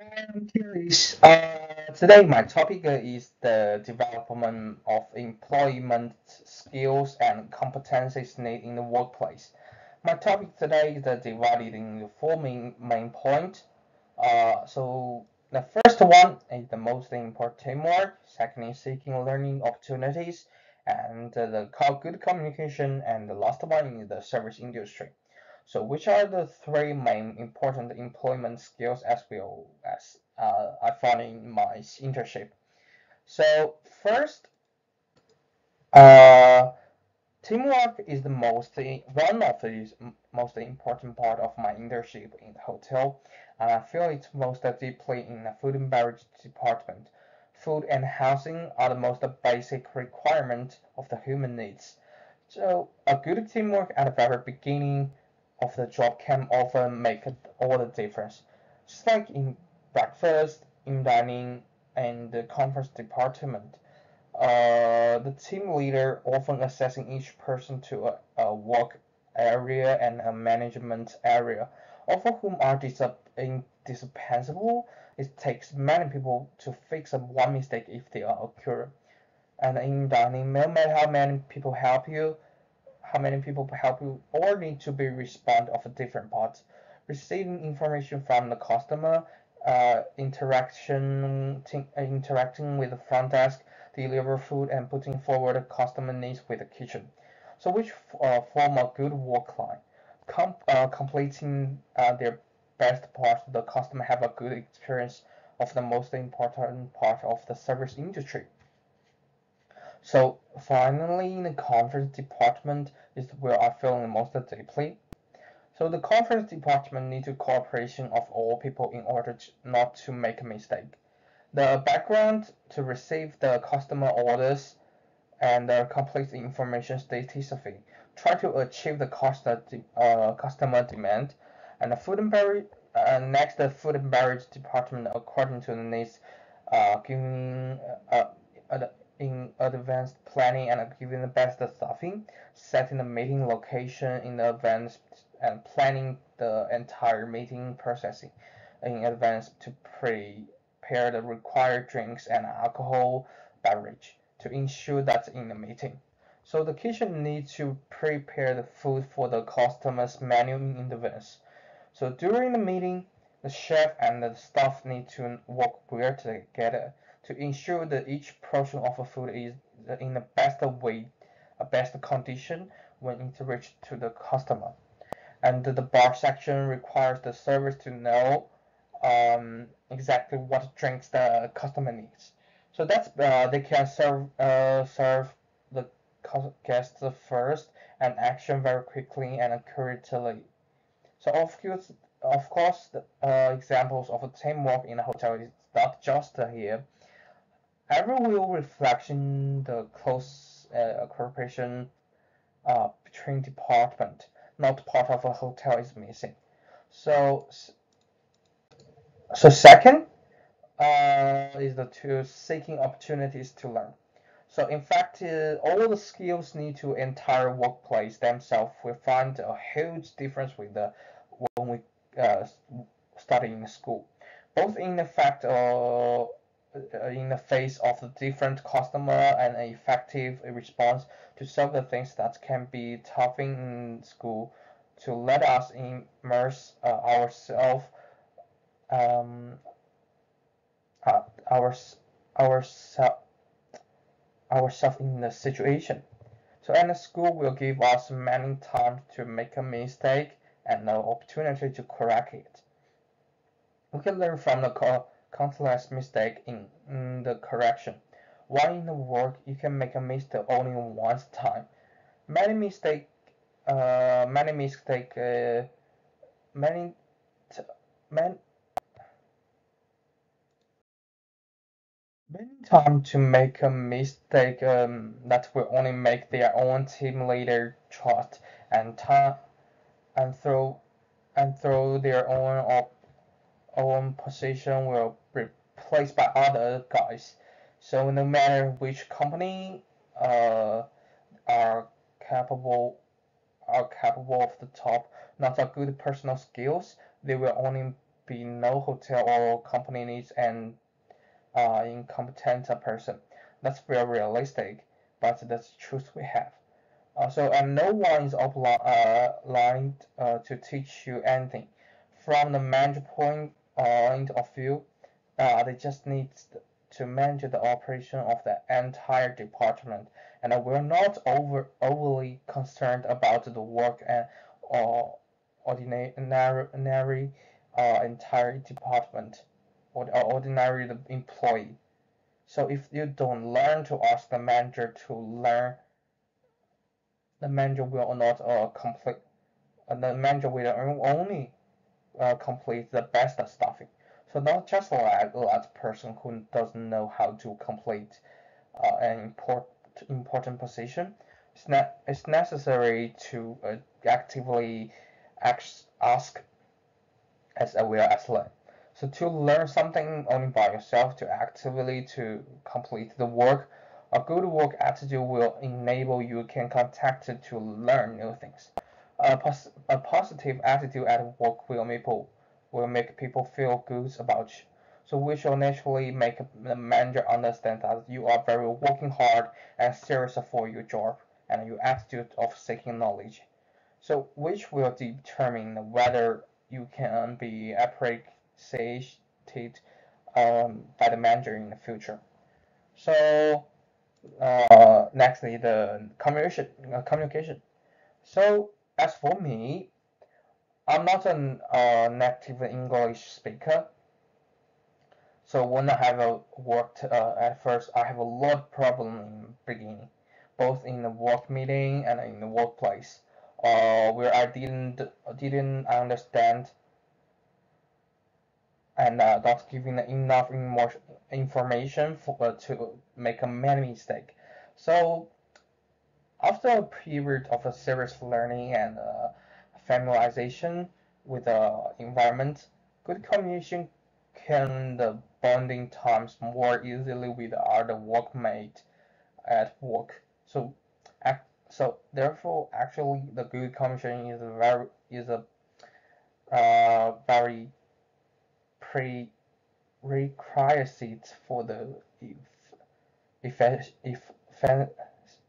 I'm curious. Today my topic is the development of employment skills and competencies needed in the workplace. My topic today is divided into four main points. So the first one is the most important teamwork. Second is seeking learning opportunities, and the good communication. And the last one is the service industry. So, which are the three main important employment skills as well as I found in my internship? So, first, uh, teamwork is the one of the most important part of my internship in the hotel, and I feel it most deeply in the food and beverage department. Food and housing are the most basic requirement of the human needs. So a good teamwork at the very beginning of the job can often make all the difference. Just like in breakfast, in dining, and the conference department, the team leader often assessing each person to a work area and a management area, all of whom are indispensable. It takes many people to fix one mistake if they occur. And in dining, no matter how many people help you, all need to be respond of a different parts. Receiving information from the customer, interacting with the front desk, deliver food, and putting forward the customer needs with the kitchen. So which form a good work line. Completing their best part, the customer have a good experience of the most important part of the service industry. So finally, in the conference department is where I feel the most deeply. So the conference department needs the cooperation of all people in order not to make a mistake. The background to receive the customer orders and complete the information statistically. Try to achieve the customer demand. And the food and beverage, next the food and beverage department according to the needs, giving in advanced planning and giving the best staffing, setting the meeting location in advance and planning the entire meeting processing in advance to prepare the required drinks and alcohol beverage to ensure that's in the meeting. So the kitchen needs to prepare the food for the customer's menu in advance. So during the meeting, the chef and the staff need to work well together to ensure that each portion of the food is in the best way, best condition when it reaches to the customer. And the bar section requires the servers to know exactly what drinks the customer needs. So that's they can serve the guests first and action very quickly and accurately. So of course, the examples of teamwork in a hotel is not just here. Every real reflection, the close cooperation between department, not part of a hotel, is missing. So, so second is the two seeking opportunities to learn. So in fact, all the skills need to entire workplace themselves. We find a huge difference with the when we study in school, both in the fact in the face of the different customer and an effective response to solve the things that can be tough in school to let us immerse um, uh, our, ourselves ourselves in the situation. So and the school will give us many times to make a mistake and the opportunity to correct it. We can learn from the countless mistakes in the correction. While in the work, you can make a mistake only once time. Many mistake, many mistake, many, t- man, many time to make a mistake that will only make their own team leader trust and time and throw their own position will be replaced by other guys. So no matter which company uh, are capable are capable of the top, not a good personal skills, they will only be no hotel or company needs an incompetent person. That's very realistic, but that's the truth we have. And no one is obliged to teach you anything. From the manager point of view, they just need to manage the operation of the entire department, and we're not overly concerned about the work and or ordinary entire department or ordinary employee. So if you don't learn to ask the manager to learn, the manager will not complete. The manager will only complete the best staffing. So not just like that person who doesn't know how to complete an important position. It's necessary to actively ask as well as learn. So to learn something only by yourself, to actively to complete the work, a good work attitude will enable you can contact to learn new things. A positive attitude at work will make people feel good about you. So which will naturally make the manager understand that you are very working hard and serious for your job and your attitude of seeking knowledge. So which will determine whether you can be appreciated by the manager in the future. So nextly, the communication. So as for me, I'm not a native English speaker. So when I have worked at first, I have a lot of problem in the beginning, both in the work meeting and in the workplace, where I didn't understand and not giving enough information to make a many mistake. So after a period of a serious learning and familiarization with the environment, good communication can the bonding times more easily with other workmate at work. So therefore, actually, the good communication is a very prerequisite for the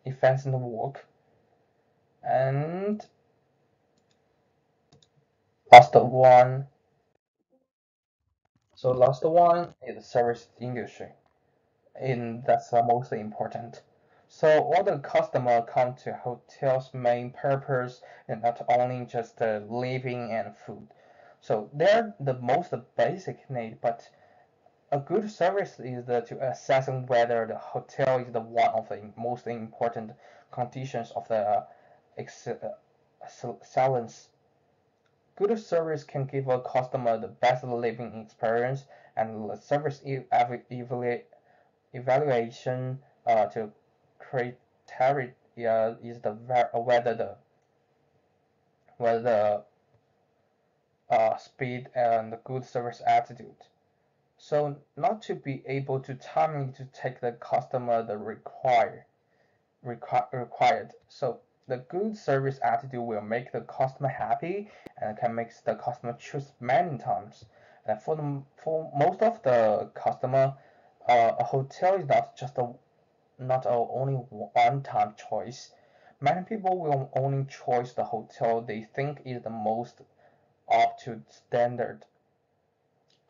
efficient work. And last one. So last one is service industry, and that's the most important. So all the customer come to hotels' main purpose and not only just living and food. So they're the most basic need, but a good service is to assess whether the hotel is the one of the most important conditions of the excellence. Good service can give a customer the best living experience, and the service evaluation to criteria is whether speed and good service attitude. So not to be able to timely to take the customer the required. So the good service attitude will make the customer happy and can make the customer choose many times. And for most of the customer, a hotel is not a only one-time choice. Many people will only choose the hotel they think is the most up to standard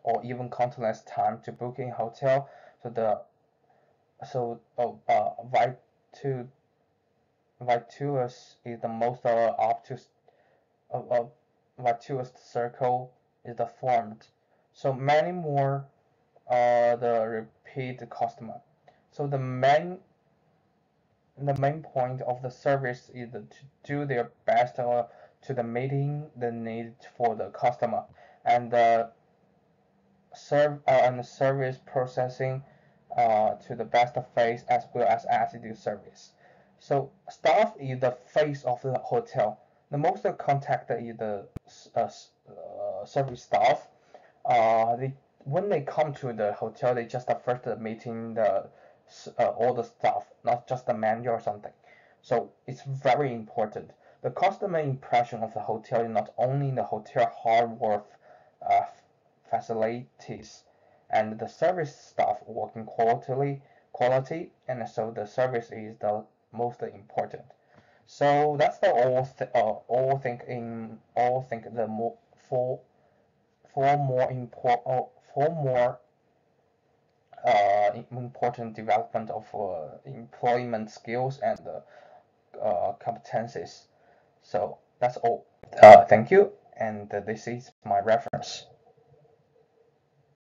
or even countless time to book a hotel. So the so Vitu Vituous is the most up to Vituous circle is the formed. So many more the repeat customer. So the main point of the service is to do their best to the meeting the need for the customer and and service processing to the best face as well as attitude service. So staff is the face of the hotel. The most contact is the service staff. When they come to the hotel, they just first meeting all the staff, not just the manager or something. So it's very important. The customer impression of the hotel is not only the hotel hard work uh, facilities, and the service staff working quality, and so the service is the most important. So that's the all think the more for more important development of employment skills and competencies. So that's all. Thank you, and this is my reference.